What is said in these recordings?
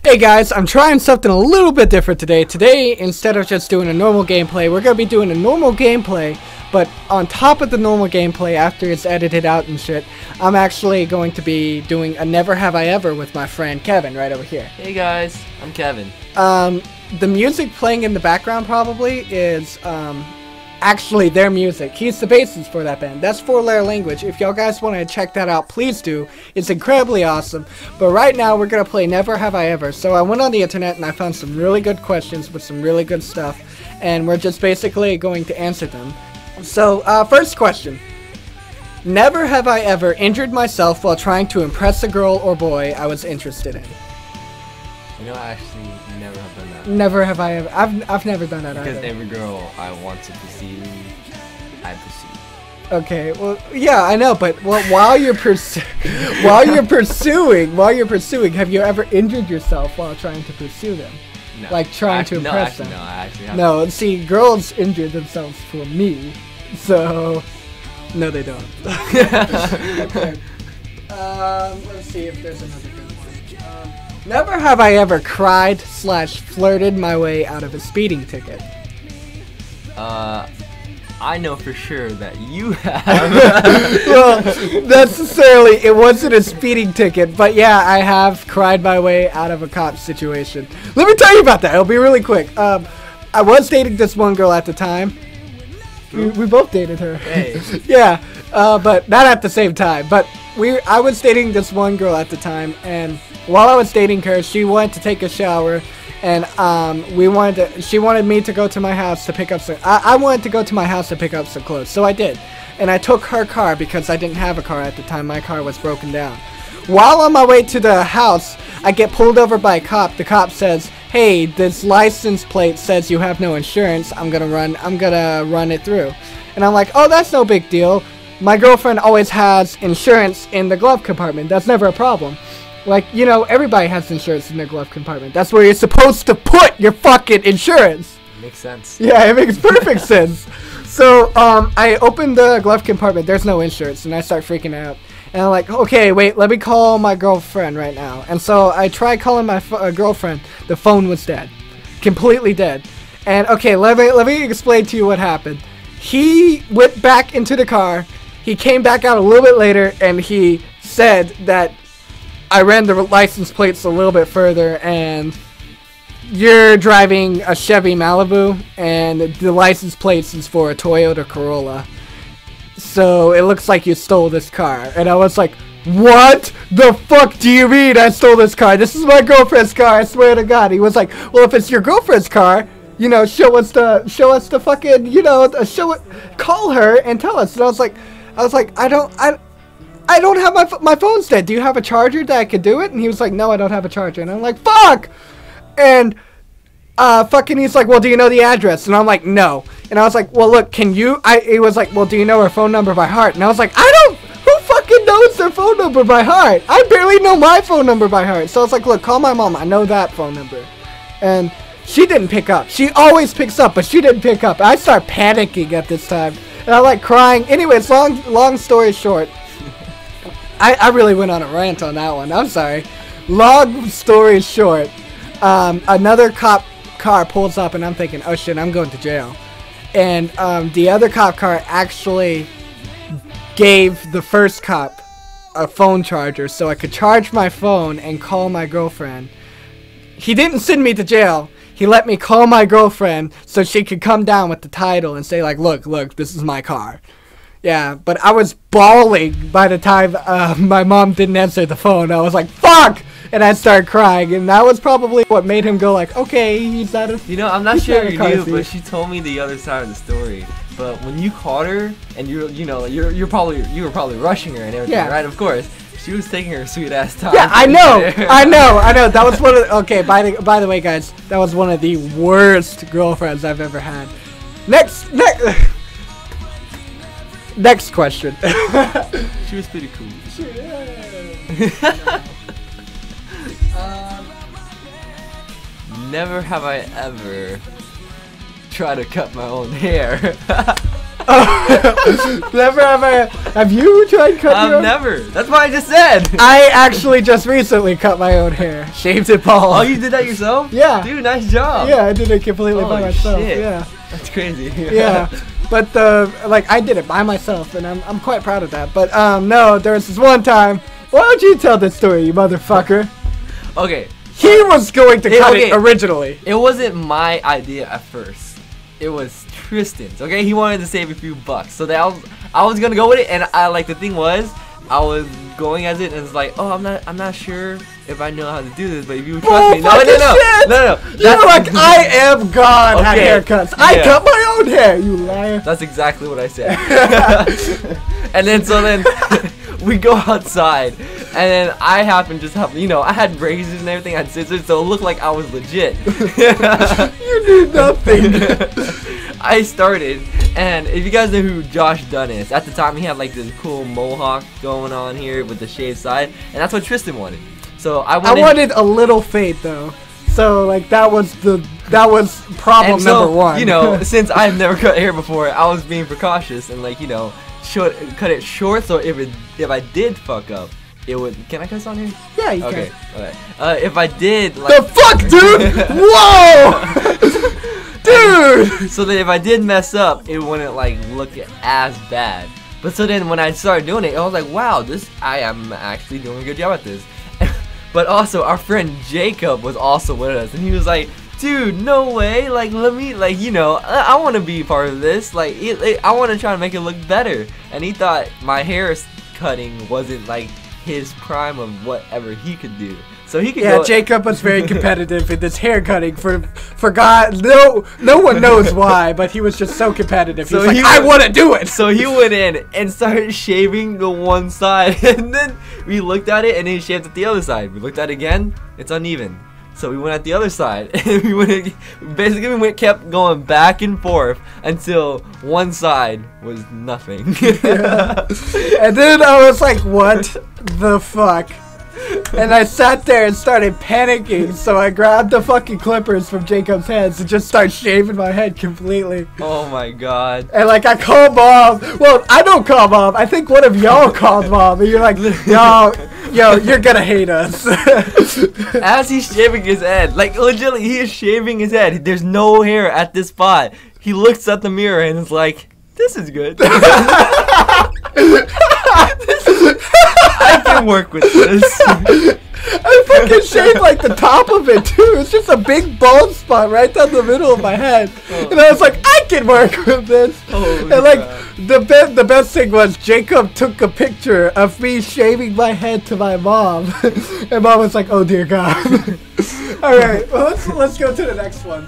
Hey guys, I'm trying something a little bit different today. Today, instead of just doing a normal gameplay, we're going to be doing a normal gameplay, but on top of the normal gameplay, after it's edited out and shit, I'm actually going to be doing a Never Have I Ever with my friend Kevin right over here. Hey guys, I'm Kevin. The music playing in the background probably is, actually their music. He's the bassist for that band. That's 4-Letter Language. If y'all guys want to check that out, please do. It's incredibly awesome. But right now we're gonna play Never Have I Ever. So I went on the internet and I found some really good questions with some really good stuff, and we're just basically going to answer them. So first question: never have I ever injured myself while trying to impress a girl or boy I was interested in. You know, I actually never have done that. Never have I ever. I've never done that because either. every girl I want to pursue, I pursue. Okay, well, yeah, I know, but while you're pursuing, have you ever injured yourself while trying to pursue them? No. Like trying to impress them? No, I actually haven't. No, see, girls injure themselves for me, so no, they don't. Okay. Let's see if there's another good one. Never have I ever cried/flirted my way out of a speeding ticket. I know for sure that you have. Well, necessarily, it wasn't a speeding ticket, but yeah, I have cried my way out of a cop situation. Let me tell you about that. It'll be really quick. I was dating this one girl at the time. We both dated her. Hey. Yeah, but not at the same time. But I was dating this one girl at the time, and while I was dating her, she wanted to take a shower, and she wanted me to go to my house to pick up some. I wanted to go to my house to pick up some clothes, so I did, and I took her car because I didn't have a car at the time. My car was broken down. While on my way to the house, I get pulled over by a cop. The cop says, "Hey, this license plate says you have no insurance. I'm gonna run it through," and I'm like, "Oh, that's no big deal. My girlfriend always has insurance in the glove compartment. That's never a problem." Like, you know, everybody has insurance in their glove compartment. That's where you're supposed to put your fucking insurance. Makes sense. Yeah, it makes perfect sense. So, I open the glove compartment. There's no insurance, and I start freaking out. And I'm like, okay, wait, let me call my girlfriend right now. And so I tried calling my girlfriend. The phone was dead. Completely dead. And, okay, let me explain to you what happened. He went back into the car. He came back out a little bit later, and he said that I ran the license plates a little bit further, and you're driving a Chevy Malibu, and the license plates is for a Toyota Corolla. So it looks like you stole this car. And I was like, what the fuck do you mean I stole this car? This is my girlfriend's car, I swear to God. He was like, well, if it's your girlfriend's car, you know, show us the fucking, you know, call her and tell us. And I was like, I don't have my phone's dead. Do you have a charger that I could do it? And he was like, no, I don't have a charger. And I'm like, fuck! And fucking he's like, well, do you know the address? And I'm like, no. And I was like, well, look, can you? He was like, well, do you know her phone number by heart? And I was like, who fucking knows their phone number by heart? I barely know my phone number by heart. So I was like, look, call my mom. I know that phone number. And she didn't pick up. She always picks up, but she didn't pick up. I start panicking at this time. And I'm like crying. Anyways, long story short. I really went on a rant on that one. I'm sorry. Long story short, another cop car pulls up, and I'm thinking, oh shit, I'm going to jail. And the other cop car actually gave the first cop a phone charger so I could charge my phone and call my girlfriend. He didn't send me to jail. He let me call my girlfriend so she could come down with the title and say, like, look, this is my car. Yeah, but I was bawling by the time my mom didn't answer the phone. I was like, fuck! And I started crying, and that was probably what made him go like, okay, he's out of... You know, I'm not sure if you knew, but she told me the other side of the story. But when you caught her, and you were probably rushing her and everything, yeah. Right? Of course. She was taking her sweet ass time. Yeah, I know. That was one of the, okay, by the way, guys, that was one of the worst girlfriends I've ever had. Next. Next question. She was pretty cool. Never have I ever tried to cut my own hair. Never have I. Have you tried cutting your own? Never. That's what I just said. I actually just recently cut my own hair. Shaved it bald. Oh, you did that yourself? Yeah. Dude, nice job. Yeah, I did it completely by myself. Shit. Yeah. That's crazy. Yeah. But I did it by myself, and I'm quite proud of that. But no, there was this one time. Why don't you tell this story, you motherfucker? Okay. He was going to cut it originally. It wasn't my idea at first. It was Tristan's. Okay, he wanted to save a few bucks, so that I was gonna go with it. And the thing was, I was going as it, and it's like, oh, I'm not sure if I know how to do this, but if you trust me, no. You're like, I am God at haircuts. I cut my own hair, you liar. That's exactly what I said. And then we go outside, and then I happen just have, I had razors and everything, I had scissors, so it looked like I was legit. You knew nothing. I started, and if you guys know who Josh Dunn is, at the time he had like this cool mohawk going on here with the shaved side, and that's what Tristan wanted. So I wanted a little fade though. So like that was problem number one. Since I've never cut hair before, I was being precautious and cut it short, so if I did fuck up, it would. Can I cuss on here? Yeah, you can. Okay. If I did, the fuck, dude! Whoa! Dude! So that if I did mess up, it wouldn't look as bad. But so then when I started doing it, I was like, wow, I am actually doing a good job at this. But also our friend Jacob was also with us, and he was like, dude, no way, let me, I want to be part of this, I want to try to make it look better. And he thought my hair cutting wasn't his prime of whatever he could do. So he could go. Jacob was very competitive in this hair cutting for God. No one knows why, but he was just so competitive. So he was like, I want to do it. So he went in and started shaving the one side, and then we looked at it, and he shaved at the other side. We looked at it again, it's uneven. So we went at the other side, and we kept going back and forth until one side was nothing. And then I was like, what the fuck? And I sat there and started panicking, so I grabbed the fucking clippers from Jacob's hands and just started shaving my head completely. Oh my god. And I called Mom. Well, I don't call Mom. I think one of y'all called Mom, and you're like, yo, you're gonna hate us. As he's shaving his head, legitimately, he is shaving his head. There's no hair at this spot. He looks at the mirror and is like, this is good. I can work with this. I fucking shaved the top of it too. It's just a big bald spot right down the middle of my head. And I was like, I can work with this. Holy and the best thing was Jacob took a picture of me shaving my head to my mom. And Mom was like, oh dear God. Alright, well let's go to the next one.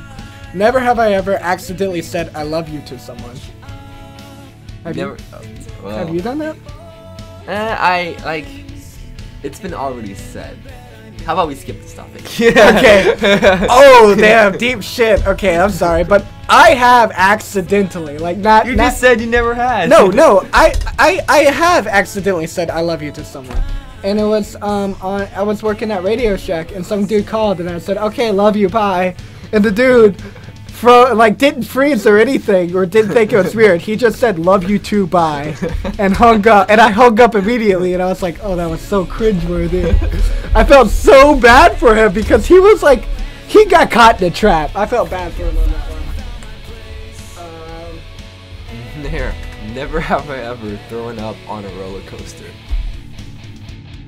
Never have I ever accidentally said I love you to someone. Have you done that? It's been already said. How about we skip this topic? Okay. Oh, damn, deep shit. Okay, I'm sorry, but I have accidentally, not. You just said you never had. No, I have accidentally said I love you to someone, and it was I was working at Radio Shack, and some dude called, and I said, okay, love you, bye, and the dude didn't freeze or anything, or didn't think it was weird. He just said, love you too, bye, and hung up. And I hung up immediately, and I was like, oh, that was so cringeworthy. I felt so bad for him because he was he got caught in a trap. I felt bad for him on that one. Never have I ever thrown up on a roller coaster.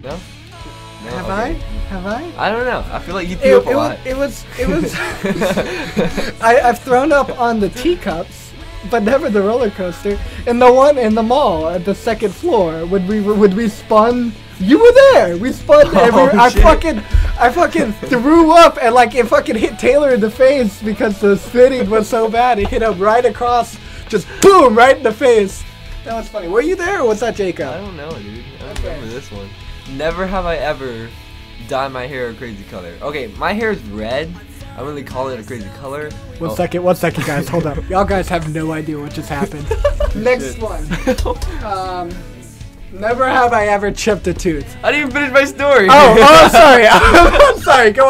No? No, Have okay. I don't know. I feel like you threw up a lot. It was. I've thrown up on the teacups, but never the roller coaster. And the one in the mall at the second floor, when we spun, you were there. We spun. I fucking threw up, and it fucking hit Taylor in the face because the spinning was so bad. It hit him right across, just boom, right in the face. That was funny. Were you there, or was that Jacob? I don't know, dude. I don't remember this one. Never have I ever dyed my hair a crazy color. Okay, my hair is red. I wouldn't really call it a crazy color. One second, guys. Hold up. Y'all guys have no idea what just happened. Next one. Never have I ever chipped a tooth. I didn't even finish my story. I'm sorry. I'm sorry. Go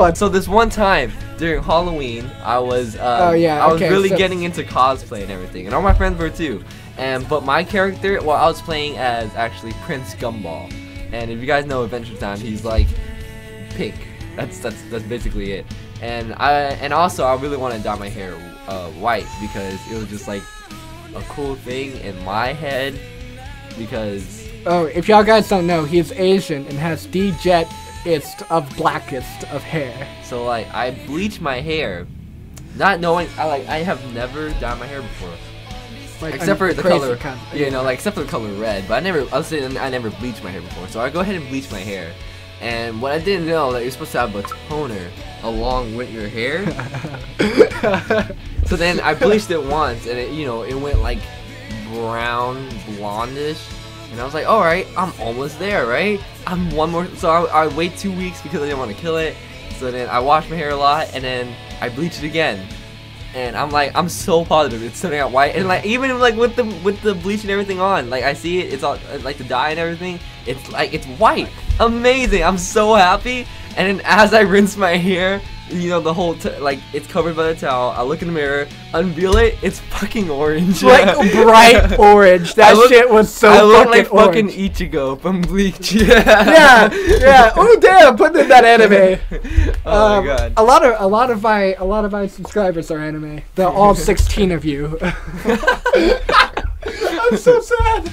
on. So this one time during Halloween, I was really getting into cosplay and everything, and all my friends were too. But my character, well, I was playing as actually Prince Gumball, and if you guys know Adventure Time, he's like pink. That's basically it. And also I really want to dye my hair white because it was just like a cool thing in my head. Because if y'all guys don't know, he's Asian and has the jettest of blackest of hair. So like I bleached my hair, not knowing I have never dyed my hair before, like, except for the color, except for the color red. But I never bleached my hair before. So I go ahead and bleach my hair, and what I didn't know that you're supposed to have a toner along with your hair. So then I bleached it once, and it went like brown blondish, and I was like, all right, I'm almost there, right? I'm one more. So I wait 2 weeks because I didn't want to kill it. So then I washed my hair a lot, and then I bleached it again, and I'm so positive it's turning out white. And like even like with the bleach and everything on, like I see it, it's all like the dye and everything, it's white. Amazing. I'm so happy. And then as I rinse my hair, the whole it's covered by the towel. I look in the mirror, unveil it. It's fucking orange. Like bright orange. That shit was so fucking orange. I look like fucking Ichigo from Bleach. Yeah. Oh damn! Put in that anime. Oh my god. A lot of my subscribers are anime. All 16 of you. I'm so sad.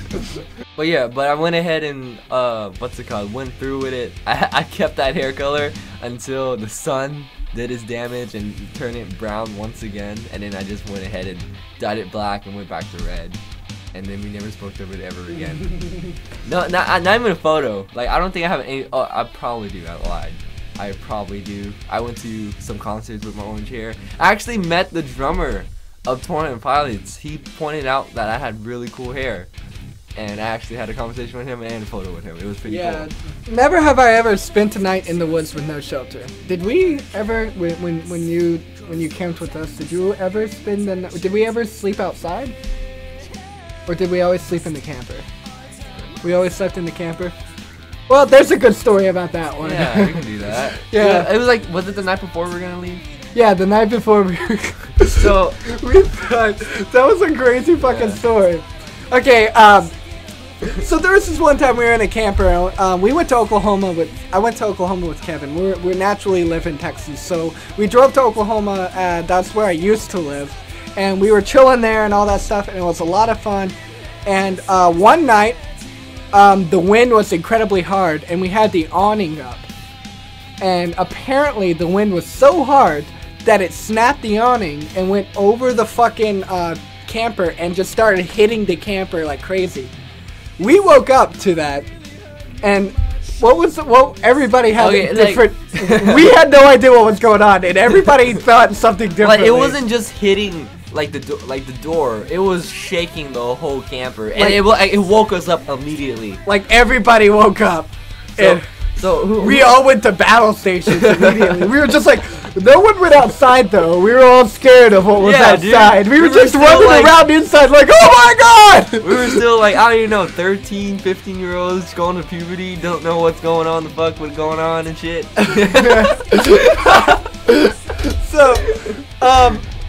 But yeah, I went ahead and went through with it. I kept that hair color until the sun did its damage and turned it brown once again, and then I just went ahead and dyed it black and went back to red, and then we never spoke of it ever again. No, not even a photo. Like I don't think I have any. Oh, I probably do. I lied. I probably do. I went to some concerts with my orange hair. I actually met the drummer of Torrent Pilots. He pointed out that I had really cool hair, and I actually had a conversation with him and a photo with him. It was pretty cool. Never have I ever spent a night in the woods with no shelter. Did we ever, when you camped with us, did you ever spend the night? Did we ever sleep outside? Or did we always sleep in the camper? We always slept in the camper? Well, there's a good story about that one. Yeah, we can do that. Yeah. It was like, was it the night before we were gonna leave? Yeah, the night before we were So we thought that was a crazy fucking story. Okay, so there was this one time we were in a camper. We went to Oklahoma I went to Oklahoma with Kevin. We naturally live in Texas, so we drove to Oklahoma. That's where I used to live, and we were chilling there and all that stuff, and it was a lot of fun. And one night, the wind was incredibly hard, and we had the awning up. And apparently, the wind was so hard that it snapped the awning and went over the fucking camper and just started hitting the camper like crazy. We woke up to that, and everybody had different. We had no idea what was going on, and everybody thought something different. Like it wasn't just hitting like the door; it was shaking the whole camper, and it woke us up immediately. Like everybody woke up. So we all went to battle stations immediately. We were just like, no one went outside though. We were all scared of what was outside. Dude, we were just running around inside like, oh my god! We were still like, I don't even know, 13, 15-year-olds going to puberty, don't know what's going on, what's going on and shit. So,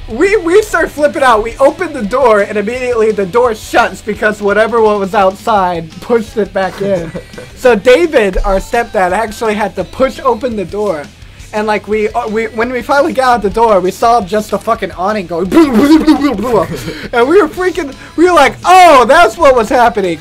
we start flipping out. We open the door, and immediately the door shuts because what was outside pushed it back in. So David, our stepdad, actually had to push open the door. And like when we finally got out the door, we saw just the fucking awning going, and we were like, oh, that's what was happening.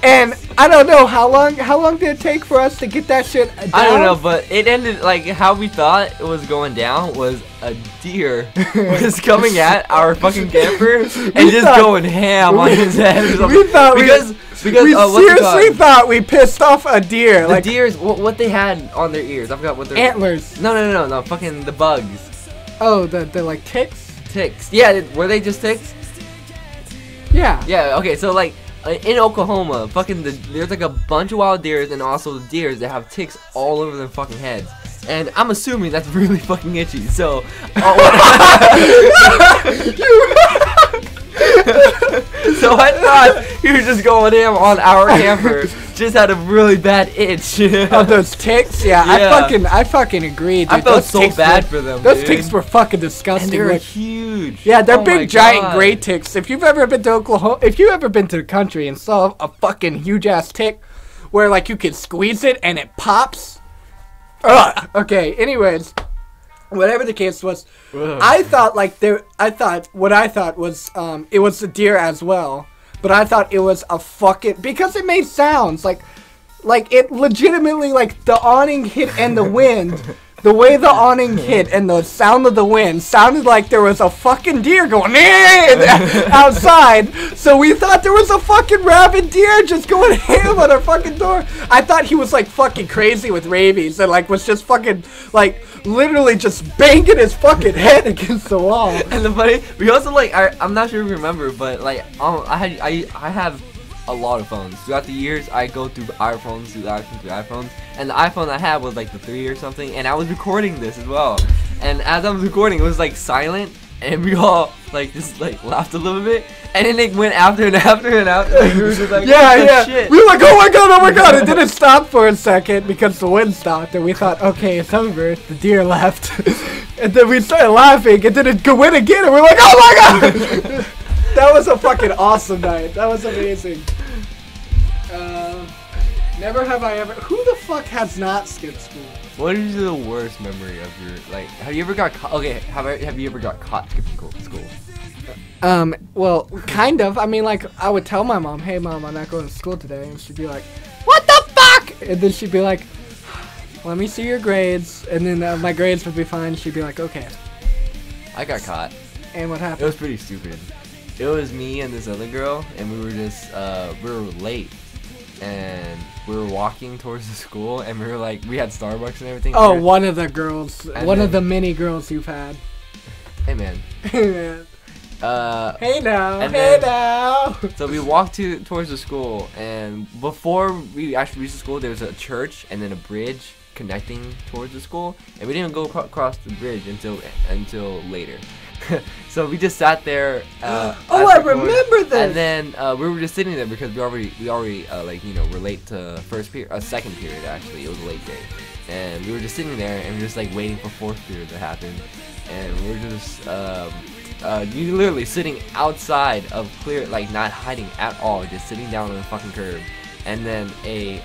And I don't know how long did it take for us to get that shit down? I don't know, but it ended like how we thought it was going down was a deer was coming at our fucking camper and just going ham on his head. We thought because we seriously thought we pissed off a deer. The deers, what they had on their ears? I forgot what their antlers. No, fucking the bugs. Oh, the like ticks. Ticks. Yeah, were they just ticks? Yeah. Yeah. Okay, so like in Oklahoma, fucking there's like a bunch of wild deers and also the deers that have ticks all over their fucking heads. and I'm assuming that's really fucking itchy. So, so I thought he was just going in on our camper. Just had a really bad itch. Of those ticks, yeah. I fucking agree, dude. I felt so bad for them. Those ticks were fucking disgusting. And they're huge. Yeah, they're big, giant gray ticks. If you've ever been to Oklahoma, if you ever been to the country and saw a fucking huge ass tick, where like you can squeeze it and it pops. Ugh. Okay. Anyways, whatever the case was, I thought what I thought was it was a deer as well. But I thought it was a fucking, because it made sounds like it legitimately, like the awning hit and the wind, the way the awning hit and the sound of the wind sounded like there was a fucking deer going outside. So we thought there was a fucking rabid deer just going ham on our fucking door. I thought he was like fucking crazy with rabies and like was just fucking like literally just banging his fucking head against the wall. And the funny, we also like, I'm not sure if you remember, but like I have a lot of phones throughout the years. I go through iPhones, through iPhones, and the iPhone I had was like the 3 or something, and I was recording this as well. And as I was recording, it was like silent, and we all like just like laughed a little bit, and then it went after and after and after. Like, we were just like, yeah. Shit. We were like, oh my god! It didn't stop for a second because the wind stopped, and we thought, okay, it's over. The deer left, and then we started laughing, and then it went again, and we're like, oh my god! That was a fucking awesome night. That was amazing. Never have I ever. Who the fuck has not skipped school? What is the worst memory of your, like, have you ever got caught? Okay, have you ever got caught skipping school? Well, kind of. I mean, like, I would tell my mom, hey mom, I'm not going to school today, and she'd be like, what the fuck? And then she'd be like, let me see your grades, and then my grades would be fine. She'd be like, okay. I got caught. And what happened? It was pretty stupid. It was me and this other girl, and we were just, we were late, and we were walking towards the school, and we were like, we had Starbucks and everything. Oh, one of the girls, and one of the many girls you've had. Hey man. Hey man. Hey now. So we walked towards the school, and before we actually reached the school, there was a church and then a bridge connecting towards the school, and we didn't go across the bridge until later. So we just sat there. Oh, I remember this. And then we were just sitting there because we already like, you know, we're late to second period actually. It was a late day, and we were just sitting there and we were just like waiting for fourth period to happen, and we were just you literally sitting outside of clear, like not hiding at all, just sitting down on the fucking curb, and then a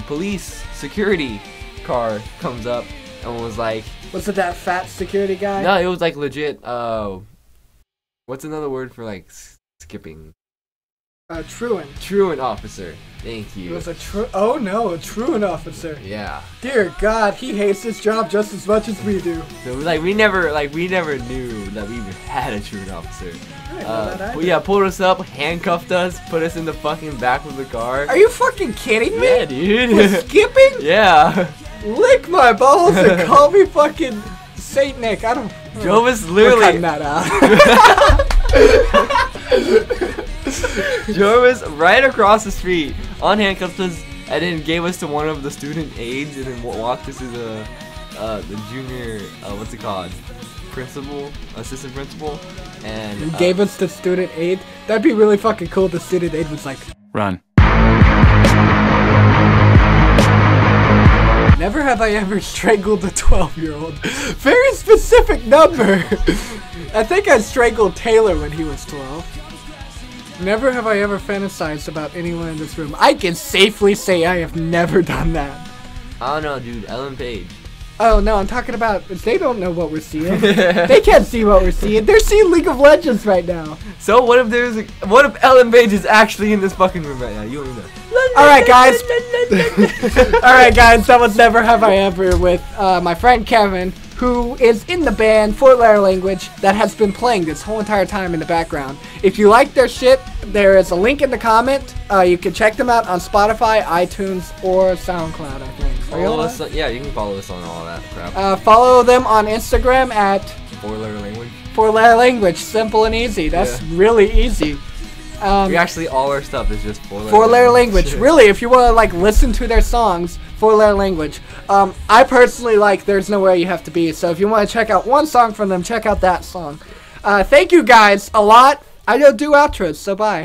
police security car comes up and was like, was it that fat security guy? No, it was like legit. What's another word for like skipping? Truant. Truant officer. Thank you. It was a truant officer. Yeah. Dear God, he hates his job just as much as we do. So like we never knew that we even had a truant officer. Yeah, pulled us up, handcuffed us, put us in the fucking back of the car. Are you fucking kidding me? Yeah, dude. With skipping? Yeah. Lick my balls and call me fucking Saint Nick. I don't. Joe was literally. We're cutting that out. Joe was right across the street, unhandcuffed us, and then gave us to one of the student aides, and then walked us to the junior, what's it called? Assistant principal, and you gave us the student aide. That'd be really fucking cool. The student aide was like, run. Never have I ever strangled a 12-year-old. Very specific number. I think I strangled Taylor when he was 12. Never have I ever fantasized about anyone in this room. I can safely say I have never done that. I don't know, dude. Ellen Page. Oh, no, I'm talking about, they don't know what we're seeing. They can't see what we're seeing. They're seeing League of Legends right now. So what if Ellen Page is actually in this fucking room right now? You don't even know. Alright, guys. Alright, guys, that was Never Have I Ever with my friend Kevin, who is in the band Fort Lauderdale Language that has been playing this whole entire time in the background. If you like their shit, there is a link in the comment. You can check them out on Spotify, iTunes, or SoundCloud, I think. Follow us, yeah, you can follow us on all that crap. Follow them on Instagram at Fort Lauderdale Language. Fort Lauderdale Language, simple and easy. That's really easy. Actually, all our stuff is just four-letter language. Really, if you want to like listen to their songs, four-letter language. I personally like There's Nowhere You Have to Be. So if you want to check out one song from them, check out that song. Thank you guys a lot. I don't do outros, so bye.